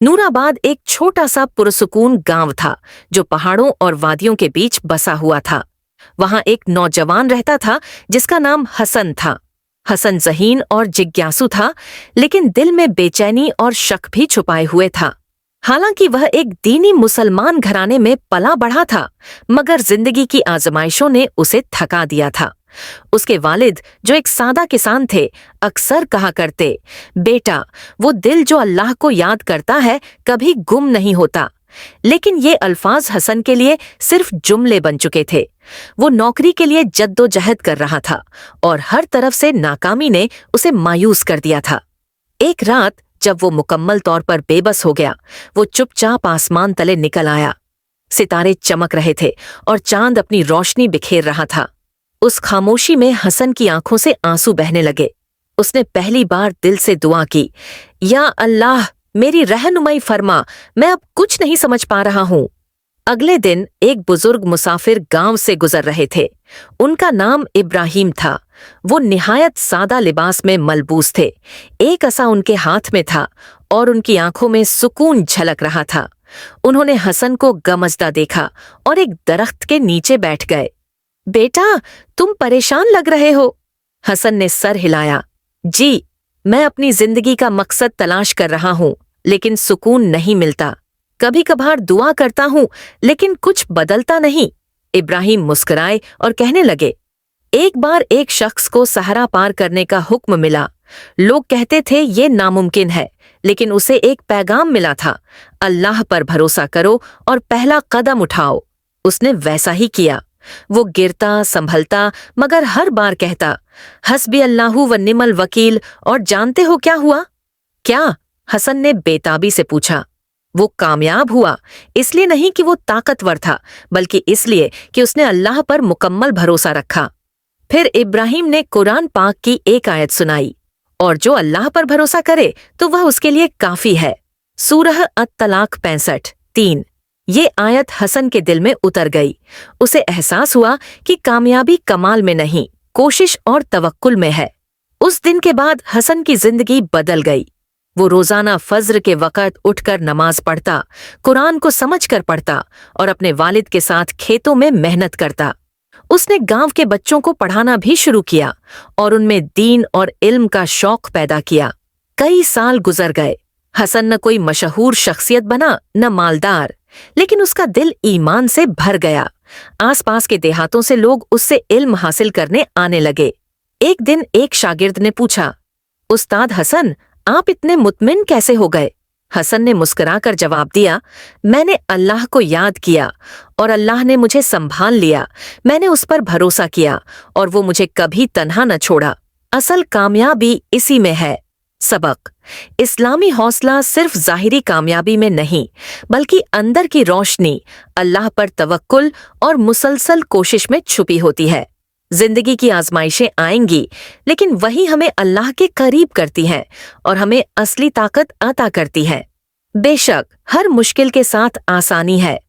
नूराबाद एक छोटा सा पुरसुकून गांव था जो पहाड़ों और वादियों के बीच बसा हुआ था। वहां एक नौजवान रहता था जिसका नाम हसन था। हसन ज़हीन और जिज्ञासु था, लेकिन दिल में बेचैनी और शक भी छुपाए हुए था। हालांकि वह एक दीनी मुसलमान घराने में पला बढ़ा था, मगर जिंदगी की आजमाइशों ने उसे थका दिया था। उसके वालिद, जो एक सादा किसान थे, अक्सर कहा करते, बेटा, वो दिल जो अल्लाह को याद करता है कभी गुम नहीं होता। लेकिन ये अल्फाज हसन के लिए सिर्फ जुमले बन चुके थे। वो नौकरी के लिए जद्दोजहद कर रहा था और हर तरफ से नाकामी ने उसे मायूस कर दिया था। एक रात जब वो मुकम्मल तौर पर बेबस हो गया, वो चुपचाप आसमान तले निकल आया। सितारे चमक रहे थे और चांद अपनी रोशनी बिखेर रहा था। उस खामोशी में हसन की आंखों से आंसू बहने लगे। उसने पहली बार दिल से दुआ की, या अल्लाह, मेरी रहनुमाई फरमा, मैं अब कुछ नहीं समझ पा रहा हूँ। अगले दिन एक बुजुर्ग मुसाफिर गांव से गुजर रहे थे। उनका नाम इब्राहिम था। वो निहायत सादा लिबास में मलबूस थे। एक असा उनके हाथ में था और उनकी आंखों में सुकून झलक रहा था। उन्होंने हसन को गमजदा देखा और एक दरख्त के नीचे बैठ गए। बेटा, तुम परेशान लग रहे हो। हसन ने सर हिलाया। जी, मैं अपनी जिंदगी का मकसद तलाश कर रहा हूँ, लेकिन सुकून नहीं मिलता। कभी कभार दुआ करता हूँ, लेकिन कुछ बदलता नहीं। इब्राहिम मुस्कुराए और कहने लगे, एक बार एक शख्स को सहरा पार करने का हुक्म मिला। लोग कहते थे ये नामुमकिन है, लेकिन उसे एक पैगाम मिला था, अल्लाह पर भरोसा करो और पहला कदम उठाओ। उसने वैसा ही किया। वो गिरता संभलता, मगर हर बार कहता, हस्बी अल्लाहु व निमल वकील। और जानते हो क्या हुआ? क्या? हसन ने बेताबी से पूछा। वो कामयाब हुआ, इसलिए नहीं कि वो ताकतवर था, बल्कि इसलिए कि उसने अल्लाह पर मुकम्मल भरोसा रखा। फिर इब्राहिम ने कुरान पाक की एक आयत सुनाई, और जो अल्लाह पर भरोसा करे तो वह उसके लिए काफी है। सूरह अत-तलाक 65:3। ये आयत हसन के दिल में उतर गई। उसे एहसास हुआ कि कामयाबी कमाल में नहीं, कोशिश और तवक्कुल में है। उस दिन के बाद हसन की जिंदगी बदल गई। वो रोजाना फज्र के वक़्त उठकर नमाज पढ़ता, कुरान को समझकर पढ़ता और अपने वालिद के साथ खेतों में मेहनत करता। उसने गांव के बच्चों को पढ़ाना भी शुरू किया और उनमें दीन और इल्म का शौक पैदा किया। कई साल गुजर गए। हसन न कोई मशहूर शख्सियत बना, न मालदार, लेकिन उसका दिल ईमान से भर गया। आसपास के देहातों से लोग उससे इल्म हासिल करने आने लगे। एक दिन एक शागिर्द ने पूछा, उस्ताद हसन, आप इतने मुतमिन कैसे हो गए? हसन ने मुस्कुराकर जवाब दिया, मैंने अल्लाह को याद किया और अल्लाह ने मुझे संभाल लिया। मैंने उस पर भरोसा किया और वो मुझे कभी तन्हा न छोड़ा। असल कामयाबी इसी में है। सबक: इस्लामी हौसला सिर्फ ज़ाहिरी कामयाबी में नहीं, बल्कि अंदर की रोशनी, अल्लाह पर तवक्कुल और मुसलसल कोशिश में छुपी होती है। जिंदगी की आजमाइशें आएंगी, लेकिन वही हमें अल्लाह के करीब करती हैं और हमें असली ताकत अता करती है। बेशक हर मुश्किल के साथ आसानी है,